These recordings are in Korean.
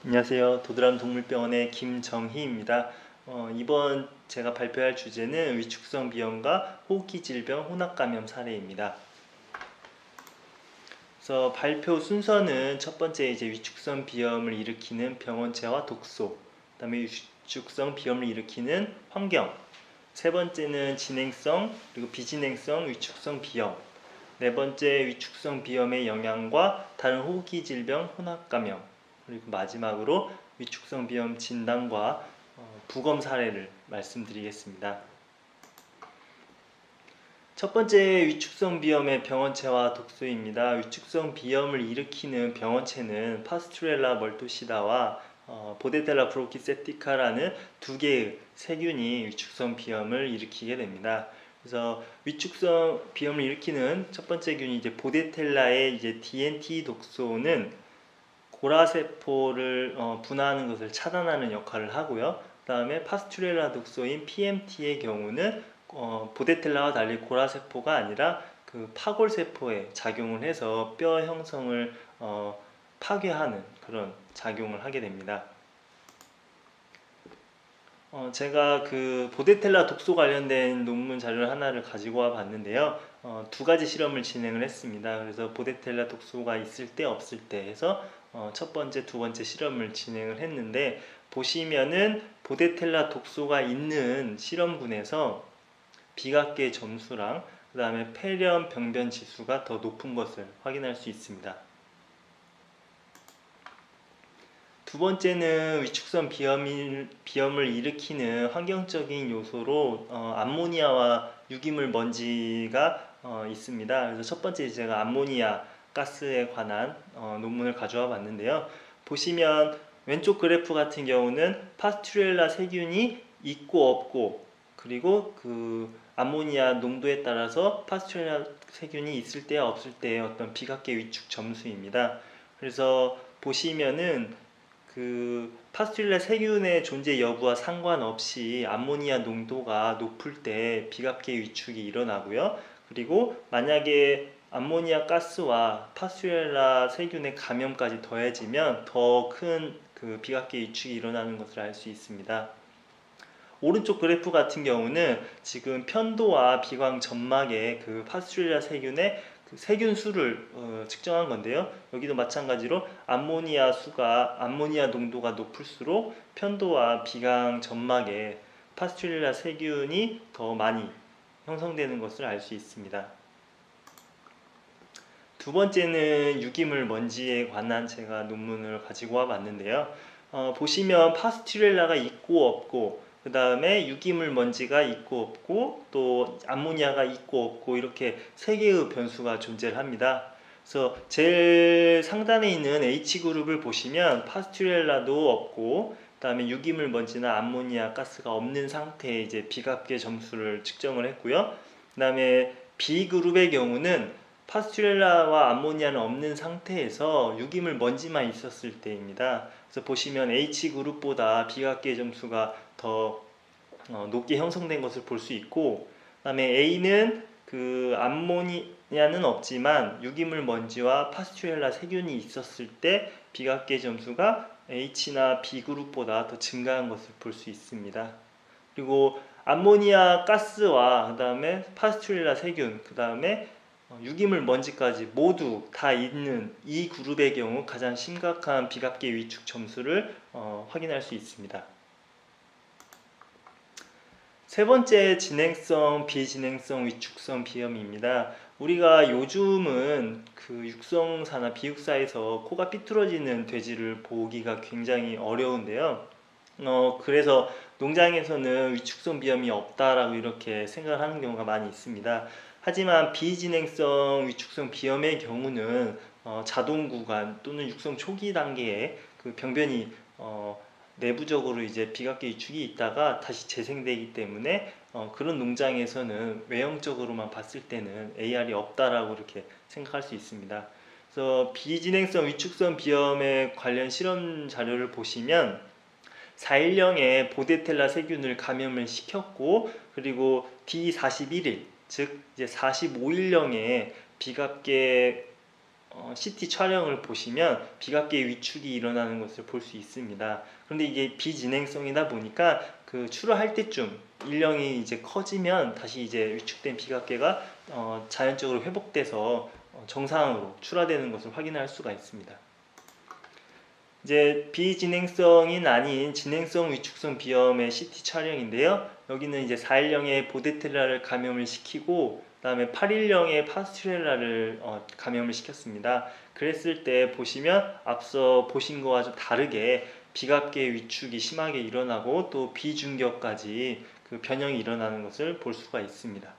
안녕하세요. 도드람 동물병원의 김정희입니다. 이번 제가 발표할 주제는 위축성 비염과 호흡기 질병 혼합감염 사례입니다. 그래서 발표 순서는 첫 번째 이제 위축성 비염을 일으키는 병원체와 독소, 그다음에 위축성 비염을 일으키는 환경, 세 번째는 진행성 그리고 비진행성 위축성 비염, 네 번째 위축성 비염의 영향과 다른 호흡기 질병 혼합감염, 그리고 마지막으로 위축성 비염 진단과 부검 사례를 말씀드리겠습니다. 첫 번째 위축성 비염의 병원체와 독소입니다. 위축성 비염을 일으키는 병원체는 파스투렐라 멀토시다와 보데텔라 브로키세티카라는 두 개의 세균이 위축성 비염을 일으키게 됩니다. 그래서 위축성 비염을 일으키는 첫 번째 균이 이제 보데텔라의 이제 DNT 독소는 고라세포를 분화하는 것을 차단하는 역할을 하고요. 그 다음에 파스투렐라 독소인 PMT의 경우는 보데텔라와 달리 고라세포가 아니라 그 파골세포에 작용을 해서 뼈 형성을 파괴하는 그런 작용을 하게 됩니다. 제가 그 보데텔라 독소 관련된 논문 자료를 하나를 가지고 와 봤는데요. 두 가지 실험을 진행을 했습니다. 그래서 보데텔라 독소가 있을 때 없을 때 해서 첫 번째, 두 번째 실험을 진행을 했는데 보시면은 보데텔라 독소가 있는 실험군에서 비각계 점수랑 그 다음에 폐렴 병변 지수가 더 높은 것을 확인할 수 있습니다. 두 번째는 위축성 비염을 일으키는 환경적인 요소로 암모니아와 유기물 먼지가 있습니다. 그래서 첫 번째 제가 암모니아 가스에 관한 논문을 가져와 봤는데요. 보시면 왼쪽 그래프 같은 경우는 파스투렐라 세균이 있고 없고, 그리고 그 암모니아 농도에 따라서 파스투렐라 세균이 있을 때와 없을 때의 어떤 비각계 위축 점수입니다. 그래서 보시면은 그 파스투렐라 세균의 존재 여부와 상관없이 암모니아 농도가 높을 때 비각계 위축이 일어나고요. 그리고 만약에 암모니아 가스와 파스투렐라 세균의 감염까지 더해지면 더 큰 그 비각계 위축이 일어나는 것을 알 수 있습니다. 오른쪽 그래프 같은 경우는 지금 편도와 비광 점막의 그 파스투렐라 세균의 그 세균 수를 측정한 건데요. 여기도 마찬가지로 암모니아 농도가 높을수록 편도와 비광 점막에 파스투렐라 세균이 더 많이 형성되는 것을 알 수 있습니다. 두 번째는 유기물 먼지에 관한 제가 논문을 가지고 와 봤는데요. 보시면 파스투렐라가 있고 없고, 그 다음에 유기물 먼지가 있고 없고, 또 암모니아가 있고 없고, 이렇게 세 개의 변수가 존재를 합니다. 그래서 제일 상단에 있는 H그룹을 보시면 파스투렐라도 없고, 그 다음에 유기물 먼지나 암모니아 가스가 없는 상태의 이제 비각계 점수를 측정을 했고요. 그 다음에 B그룹의 경우는 파스투렐라와 암모니아는 없는 상태에서 유기물 먼지만 있었을 때입니다. 그래서 보시면 H그룹보다 비각계 점수가 더 높게 형성된 것을 볼 수 있고, 그 다음에 A는 그 암모니아는 없지만 유기물 먼지와 파스투렐라 세균이 있었을 때 비각계 점수가 H나 B그룹보다 더 증가한 것을 볼 수 있습니다. 그리고 암모니아 가스와 그 다음에 파스투렐라 세균, 그 다음에 유기물 먼지까지 모두 다 있는 이 그룹의 경우 가장 심각한 비각계 위축 점수를 확인할 수 있습니다. 세 번째 진행성, 비진행성 위축성 비염입니다. 우리가 요즘은 그 육성사나 비육사에서 코가 삐뚤어지는 돼지를 보기가 굉장히 어려운데요. 그래서 농장에서는 위축성 비염이 없다라고 이렇게 생각하는 경우가 많이 있습니다. 하지만 비진행성 위축성 비염의 경우는 자동 구간 또는 육성 초기 단계에 그 병변이 내부적으로 이제 비각계 위축이 있다가 다시 재생되기 때문에 그런 농장에서는 외형적으로만 봤을 때는 AR이 없다라고 이렇게 생각할 수 있습니다. 그래서 비진행성 위축성 비염에 관련 실험 자료를 보시면 4일령에 보데텔라 세균을 감염을 시켰고, 그리고 D41일 즉 이제 45일령에 비각계 CT 촬영을 보시면 비갑계 위축이 일어나는 것을 볼 수 있습니다. 그런데 이게 비진행성이다 보니까 그 출하할 때쯤 일령이 이제 커지면 다시 이제 위축된 비갑계가 자연적으로 회복돼서 정상으로 출하되는 것을 확인할 수가 있습니다. 이제 비진행성인 아닌 진행성 위축성 비염의 CT 촬영인데요. 여기는 이제 4일령의 보데텔라를 감염을 시키고 그다음에 8일령의 파스튜렐라를 감염을 시켰습니다. 그랬을 때 보시면 앞서 보신 거와 좀 다르게 비갑계 위축이 심하게 일어나고 또 비중격까지 그 변형이 일어나는 것을 볼 수가 있습니다.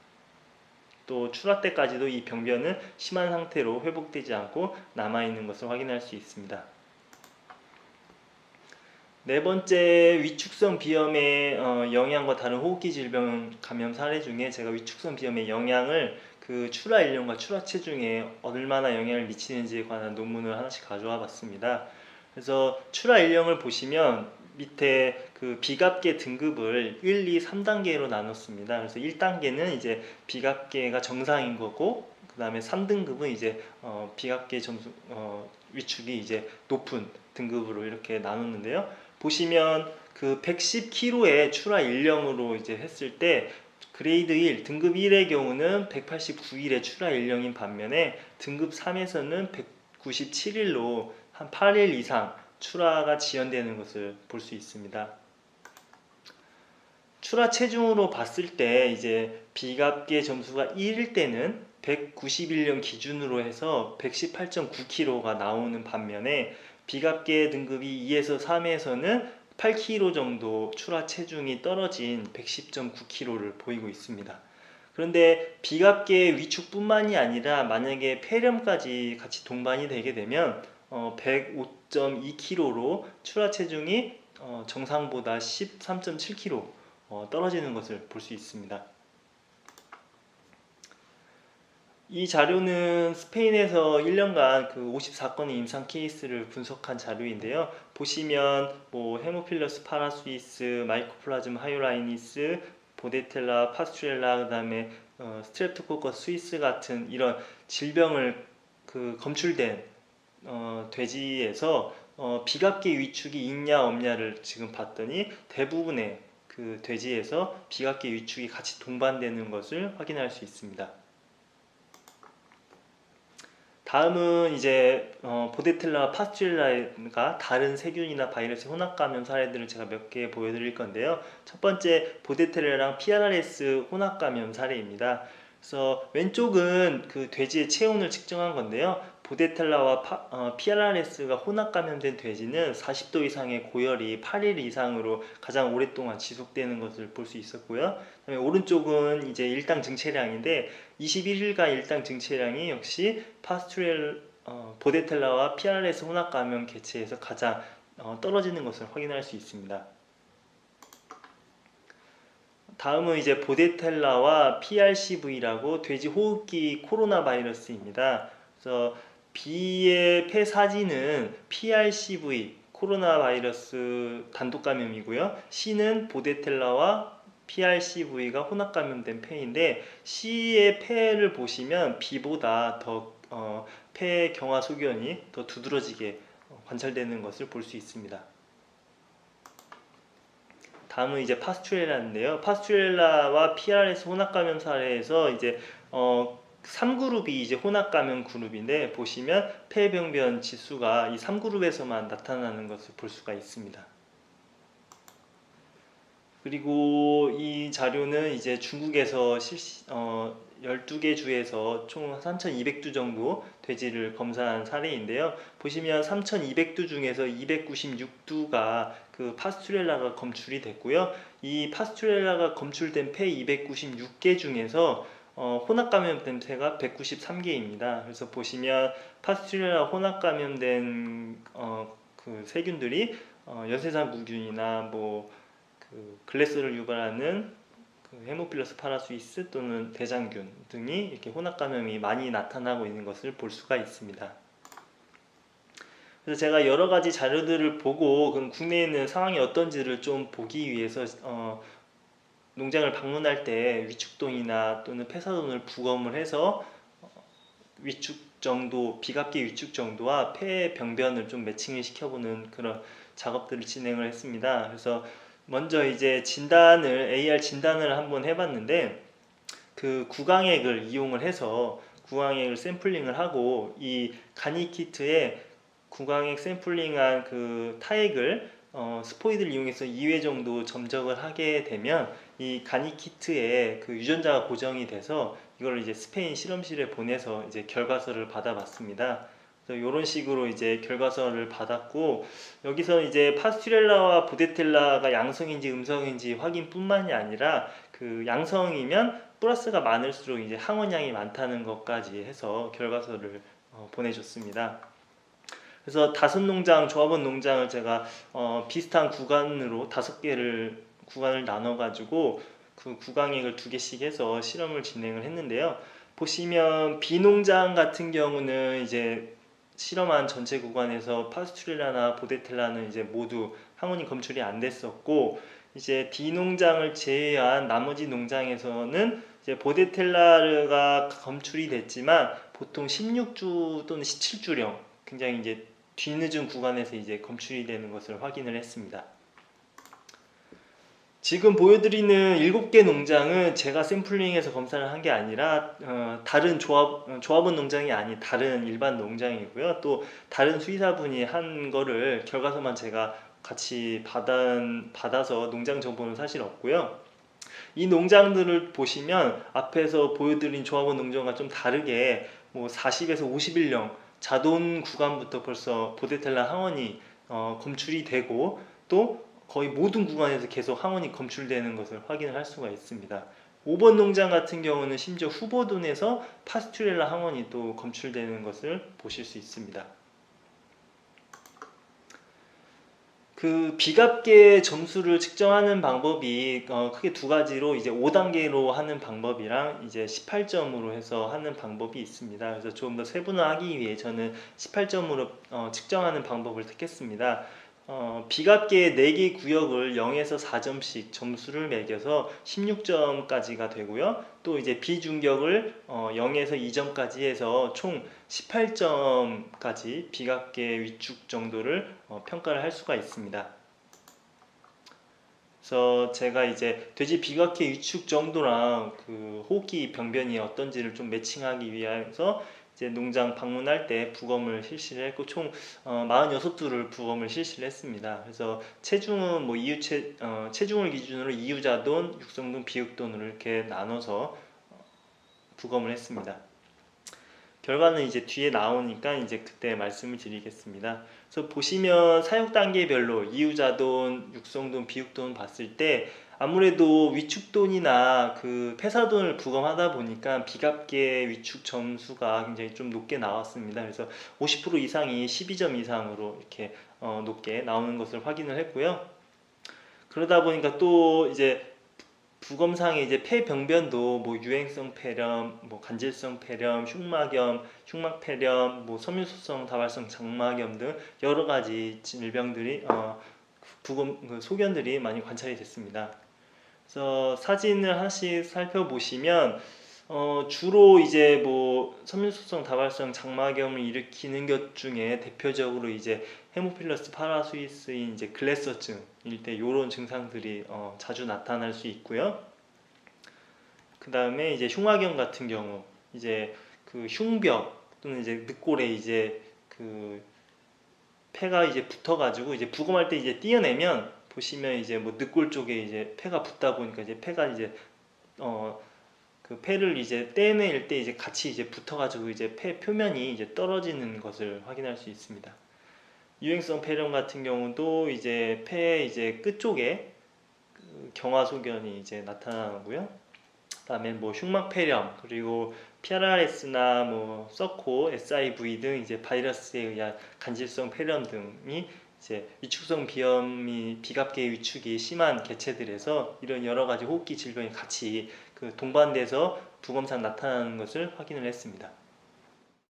또 출하 때까지도 이 병변은 심한 상태로 회복되지 않고 남아있는 것을 확인할 수 있습니다. 네 번째, 위축성 비염의 영향과 다른 호흡기 질병 감염 사례 중에 제가 위축성 비염의 영향을 그 출하 일령과 출하 체중에 얼마나 영향을 미치는지에 관한 논문을 하나씩 가져와 봤습니다. 그래서 출하 일령을 보시면 밑에 그 비갑계 등급을 1, 2, 3단계로 나눴습니다. 그래서 1단계는 이제 비갑계가 정상인 거고, 그 다음에 3등급은 이제 비갑계 점수 위축이 이제 높은 등급으로 이렇게 나눴는데요. 보시면 그 110kg의 출하 일령으로 이제 했을 때 그레이드 1, 등급 1의 경우는 189일의 출하 일령인 반면에 등급 3에서는 197일로 한 8일 이상 출하가 지연되는 것을 볼 수 있습니다. 출하 체중으로 봤을 때 이제 비갑계 점수가 1일 때는 191령 기준으로 해서 118.9kg가 나오는 반면에 비갑계 등급이 2에서 3에서는 8kg 정도 출하 체중이 떨어진 110.9kg를 보이고 있습니다. 그런데 비갑계 위축뿐만이 아니라 만약에 폐렴까지 같이 동반이 되게 되면 105.2kg로 출하 체중이 정상보다 13.7kg 떨어지는 것을 볼 수 있습니다. 이 자료는 스페인에서 1년간 그 54건의 임상 케이스를 분석한 자료인데요. 보시면 뭐 헤모필러스 파라스위스, 마이코플라즘 하이오라이니스, 보데텔라, 파스투렐라, 그다음에 스트랩토코커스 스위스 같은 이런 질병을 그 검출된 돼지에서 비갑계 위축이 있냐 없냐를 지금 봤더니 대부분의 그 돼지에서 비갑계 위축이 같이 동반되는 것을 확인할 수 있습니다. 다음은 이제 보데텔라와 파스튜렐라가 다른 세균이나 바이러스 혼합 감염 사례들을 제가 몇 개 보여드릴 건데요. 첫 번째, 보데텔라랑 PRRS 혼합 감염 사례입니다. 그래서 왼쪽은 그 돼지의 체온을 측정한 건데요. 보데텔라와 PRRS가 혼합 감염된 돼지는 40도 이상의 고열이 8일 이상으로 가장 오랫동안 지속되는 것을 볼 수 있었고요. 그다음에 오른쪽은 이제 일당 증체량인데 21일간 일당 증체량이 역시 보데텔라와 PRRS 혼합 감염 개체에서 가장 떨어지는 것을 확인할 수 있습니다. 다음은 이제 보데텔라와 PRCV라고 돼지 호흡기 코로나 바이러스입니다. 그래서 B의 폐 사진은 PRCV 코로나 바이러스 단독 감염이고요. C는 보데텔라와 PRCV가 혼합 감염된 폐인데 C의 폐를 보시면 B보다 더 폐 경화 소견이 더 두드러지게 관찰되는 것을 볼 수 있습니다. 다음은 이제 파스투렐라인데요. 파스투렐라와 PRS 혼합 감염 사례에서 이제 3그룹이 이제 혼합 감염 그룹인데 보시면 폐병변 지수가 이 3그룹에서만 나타나는 것을 볼 수가 있습니다. 그리고 이 자료는 이제 중국에서 12개 주에서 총 3,200두 정도 돼지를 검사한 사례인데요. 보시면 3,200두 중에서 296두가 그 파스투렐라가 검출이 됐고요. 이 파스투렐라가 검출된 폐 296개 중에서 혼합 감염된 폐가 193개입니다. 그래서 보시면 파스투렐라 혼합 감염된 그 세균들이 연쇄상구균이나 뭐 그 글래스를 유발하는 그 헤모필러스 파라스위스 또는 대장균 등이 이렇게 혼합 감염이 많이 나타나고 있는 것을 볼 수가 있습니다. 그래서 제가 여러 가지 자료들을 보고 그럼 국내에 있는 상황이 어떤지를 좀 보기 위해서 농장을 방문할 때 위축돈이나 또는 폐사돈을 부검을 해서 위축 정도, 비갑계 위축 정도와 폐 병변을 좀 매칭을 시켜보는 그런 작업들을 진행을 했습니다. 그래서 먼저 이제 AR 진단을 한번 해봤는데, 그 구강액을 이용을 해서 구강액을 샘플링을 하고, 이 간이 키트에 구강액 샘플링한 그 타액을 스포이드를 이용해서 2회 정도 점적을 하게 되면 이 간이 키트에 그 유전자가 고정이 돼서 이걸 이제 스페인 실험실에 보내서 이제 결과서를 받아봤습니다. 이런 식으로 이제 결과서를 받았고, 여기서 이제 파스튜렐라와 보데텔라가 양성인지 음성인지 확인뿐만이 아니라, 그 양성이면 플러스가 많을수록 이제 항원량이 많다는 것까지 해서 결과서를 보내줬습니다. 그래서 5농장, 조합원 농장을 제가 비슷한 구간으로 5개를 구간을 나눠 가지고 그 구강액을 2개씩 해서 실험을 진행을 했는데요. 보시면 B 농장 같은 경우는 이제 실험한 전체 구간에서 파스투렐라나 보데텔라는 이제 모두 항원이 검출이 안 됐었고, 이제 D 농장을 제외한 나머지 농장에서는 이제 보데텔라가 검출이 됐지만 보통 16주 또는 17주령, 굉장히 이제 뒤늦은 구간에서 이제 검출이 되는 것을 확인을 했습니다. 지금 보여드리는 7개 농장은 제가 샘플링해서 검사를 한 게 아니라 다른 조합원 농장이 아닌 다른 일반 농장이고요. 또 다른 수의사분이 한 거를 결과서만 제가 같이 받아서 농장 정보는 사실 없고요. 이 농장들을 보시면 앞에서 보여드린 조합원 농장과 좀 다르게 뭐 40에서 50일령 자돈 구간부터 벌써 보데텔라 항원이 검출이 되고, 또 거의 모든 구간에서 계속 항원이 검출되는 것을 확인을 할 수가 있습니다. 5번 농장 같은 경우는 심지어 후보돈에서 파스투렐라 항원이 또 검출되는 것을 보실 수 있습니다. 그 비갑계 점수를 측정하는 방법이 크게 2가지로, 이제 5단계로 하는 방법이랑 이제 18점으로 해서 하는 방법이 있습니다. 그래서 좀 더 세분화하기 위해 저는 18점으로 측정하는 방법을 택했습니다. 비갑계 4개 구역을 0에서 4점씩 점수를 매겨서 16점까지가 되고요. 또 이제 비중격을 0에서 2점까지 해서 총 18점까지 비갑계 위축 정도를 평가를 할 수가 있습니다. 그래서 제가 이제 돼지 비갑계 위축 정도랑 그 호흡기 병변이 어떤지를 좀 매칭하기 위해서 이제 농장 방문할 때 부검을 실시를 했고, 총 46두를 부검을 실시를 했습니다. 그래서 체중은 뭐 체중을 기준으로 이유자돈, 육성돈, 비육돈으로 이렇게 나눠서 부검을 했습니다. 결과는 이제 뒤에 나오니까 이제 그때 말씀을 드리겠습니다. 그래서 보시면 사육 단계별로 이유자돈, 육성돈, 비육돈 봤을 때 아무래도 위축돈이나 그 폐사돈을 부검하다 보니까 비갑계 위축 점수가 굉장히 좀 높게 나왔습니다. 그래서 50% 이상이 12점 이상으로 이렇게 높게 나오는 것을 확인을 했고요. 그러다 보니까 또 이제 부검상에 이제 폐병변도 뭐 유행성 폐렴, 뭐 간질성 폐렴, 흉막염, 흉막폐렴, 뭐 섬유소성 다발성 장막염 등 여러 가지 질병들이 소견들이 많이 관찰이 됐습니다. 그래서 사진을 하나씩 살펴보시면 주로 이제 뭐 섬유소성 다발성 장막염을 일으키는 것 중에 대표적으로 이제 헤모필러스 파라수이스인 이제 글래서증일 때 이런 증상들이 자주 나타날 수 있고요. 그 다음에 이제 흉화경 같은 경우 이제 그 흉벽 또는 이제 늑골에 이제 그 폐가 이제 붙어가지고 이제 부검할 때 이제 띄어내면 보시면 이제 뭐 늑골 쪽에 이제 폐가 붙다 보니까 이제 폐가 이제 그 폐를 이제 떼낼 때 이제 같이 이제 붙어가지고 이제 폐 표면이 이제 떨어지는 것을 확인할 수 있습니다. 유행성 폐렴 같은 경우도 이제 폐 이제 끝쪽에 그 경화소견이 이제 나타나고요. 그다음에 뭐 흉막폐렴, 그리고 PRRS나 뭐 서코, SIV 등 이제 바이러스에 의한 간질성 폐렴 등이 이제 위축성 비염이 비갑계 위축이 심한 개체들에서 이런 여러 가지 호흡기 질병이 같이 그 동반돼서 부검상 나타나는 것을 확인을 했습니다.